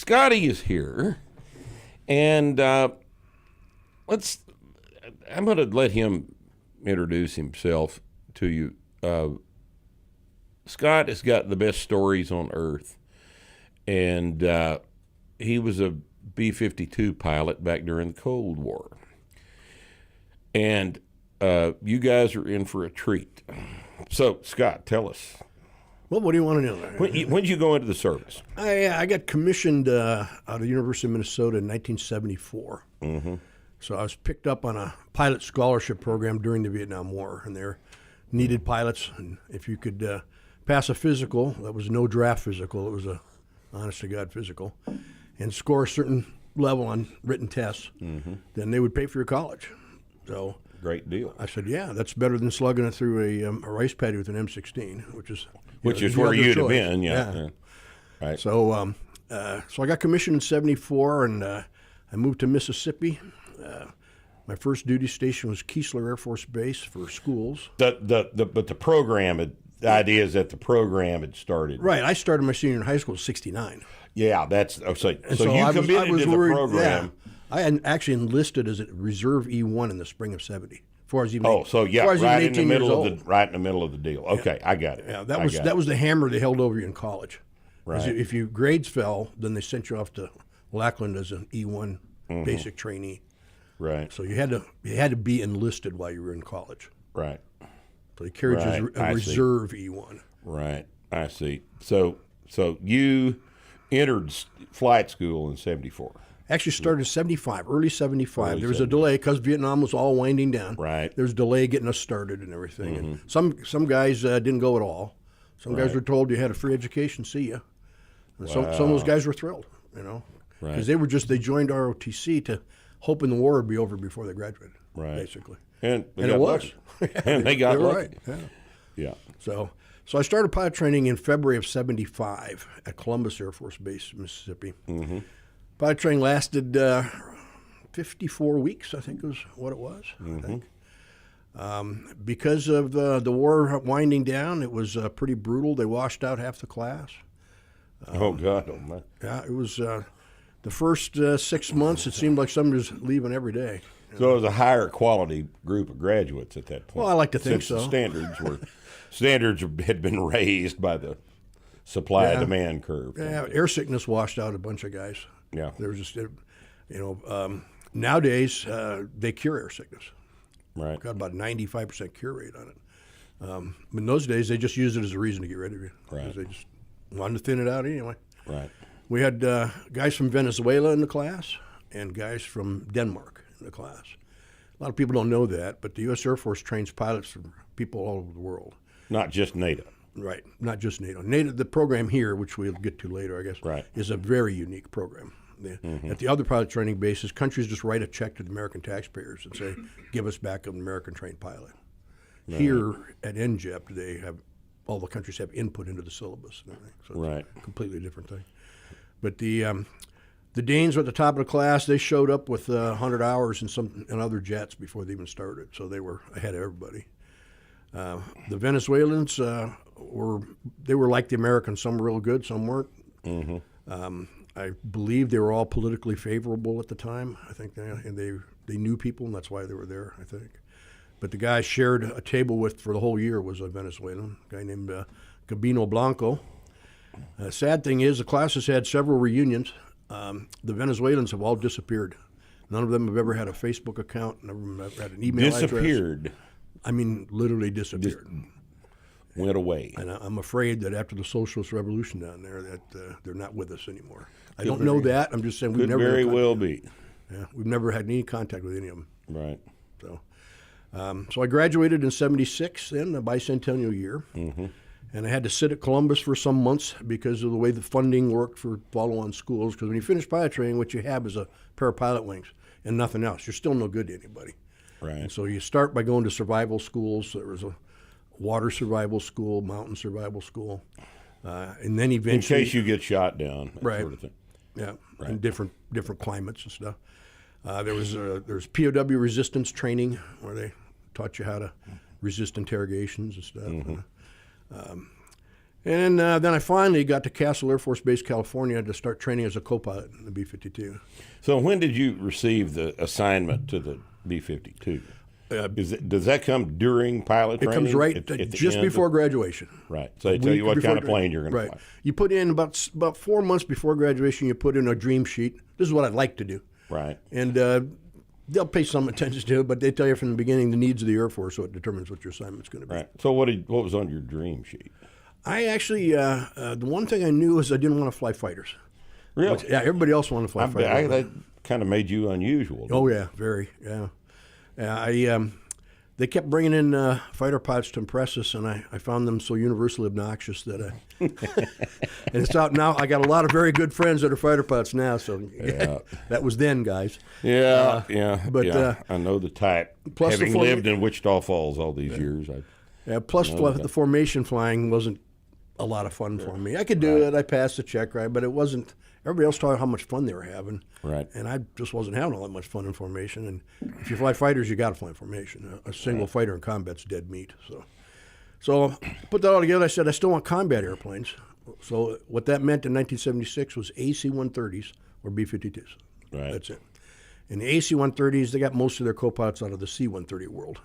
Scotty is here, and I'm going to let him introduce himself to you. Scott has got the best stories on earth, and he was a B-52 pilot back during the Cold War. And you guys are in for a treat. So, Scott, tell us. Well, what do you want to know? When did you go into the service? I got commissioned out of the University of Minnesota in 1974. Mm-hmm. So I was picked up on a pilot scholarship program during the Vietnam War, and they needed pilots. And if you could pass a physical, that was no draft physical, it was a honest-to-God physical, and score a certain level on written tests, then they would pay for your college. So great deal. I said, yeah, that's better than slugging it through a rice paddy with an M16, which is where you'd have been, yeah. Right. So, so I got commissioned in '74, and I moved to Mississippi. My first duty station was Keesler Air Force Base for schools. But the program, the idea is that the program had started. Right. I started my senior in high school in '69. Yeah, that's so you I committed was to the worried, program. Yeah. I had actually enlisted as a reserve E1 in the spring of '70. Right in the middle of the deal. Okay, yeah. I got it. Yeah, that was the hammer they held over you in college. Right. If your grades fell, then they sent you off to Lackland as an E1 basic trainee. Right. So you had to be enlisted while you were in college. Right. So they carried you as a reserve E1. Right. I see. So you entered flight school in '74. Actually started in '75, early '75. There was a delay because Vietnam was all winding down. Right. There was a delay getting us started and everything. And some guys didn't go at all. Some guys were told you had a free education, see ya. And some of those guys were thrilled, because they joined ROTC to hoping the war would be over before they graduated, basically. And it was. And they got lucky. Right. Yeah. So I started pilot training in February of '75 at Columbus Air Force Base, Mississippi. Pilot training lasted 54 weeks, I think was what it was. I think. Because of the war winding down, it was pretty brutal. They washed out half the class. Oh, God. Oh, my. Yeah, it was the first 6 months, it seemed like somebody was leaving every day. So it was a higher quality group of graduates at that point. Well, I like to think so. The standards had been raised by the supply demand curve. Yeah, air sickness washed out a bunch of guys. Yeah. There was just, nowadays they cure air sickness. Right. Got about 95% cure rate on it. But in those days, they just used it as a reason to get rid of you. Right. They just wanted to thin it out anyway. Right. We had guys from Venezuela in the class and guys from Denmark in the class. A lot of people don't know that, but the U.S. Air Force trains pilots from people all over the world. Not just NATO. Right, not just NATO. NATO, the program here, which we'll get to later, I guess, is a very unique program. At the other pilot training bases, countries just write a check to the American taxpayers and say, give us back an American-trained pilot. Here at NJEP, all the countries have input into the syllabus and everything. So it's a completely different thing. But the Danes were at the top of the class. They showed up with 100 hours in other jets before they even started, so they were ahead of everybody. The Venezuelans were like the Americans. Some were real good, some weren't. I believe they were all politically favorable at the time. I think they knew people, and that's why they were there, I think. But the guy I shared a table with for the whole year was a Venezuelan, a guy named Gabino Blanco. Sad thing is the class has had several reunions. The Venezuelans have all disappeared. None of them have ever had a Facebook account. None of them have had an email address. Disappeared. I mean, literally disappeared. Went away. And I'm afraid that after the socialist revolution down there, that they're not with us anymore. I don't know that. I'm just saying we've never. Very well be. Yeah, we've never had any contact with any of them. Right. So I graduated in '76, then the bicentennial year, and I had to sit at Columbus for some months because of the way the funding worked for follow-on schools. Because when you finish pilot training, what you have is a pair of pilot wings and nothing else. You're still no good to anybody. Right. And so you start by going to survival schools. There was a water survival school, mountain survival school, and then eventually, in case you get shot down, that sort of thing. Yeah, in different climates and stuff. There's POW resistance training where they taught you how to resist interrogations and stuff. And then I finally got to Castle Air Force Base, California, to start training as a co-pilot in the B-52. So when did you receive the assignment to the B-52? Does that come during pilot training? It comes right at the just end before graduation. Right. So they tell you what kind of plane you're going to fly. You put in about 4 months before graduation, you put in a dream sheet. This is what I'd like to do. Right. And they'll pay some attention to it, but they tell you from the beginning the needs of the Air Force, so it determines what your assignment's going to be. Right. So what was on your dream sheet? I actually, the one thing I knew is I didn't want to fly fighters. Really? Yeah, everybody else wanted to fly fighters. That kind of made you unusual. Oh, yeah, very, yeah. They kept bringing in fighter pilots to impress us, and I found them so universally obnoxious that and it's out now. I got a lot of very good friends that are fighter pilots now, so that was then, guys. Yeah, But I know the type. Plus Having lived in Wichita Falls all these years, plus the formation flying wasn't a lot of fun for me. I could do it. I passed the check, right, but it wasn't. Everybody else talked how much fun they were having, right? And I just wasn't having all that much fun in formation. And if you fly fighters, you got to fly in formation. A single fighter in combat's dead meat. So put that all together. I said I still want combat airplanes. So what that meant in 1976 was AC-130s or B-52s. Right. That's it. And the AC-130s, they got most of their co-pilots out of the C-130 world.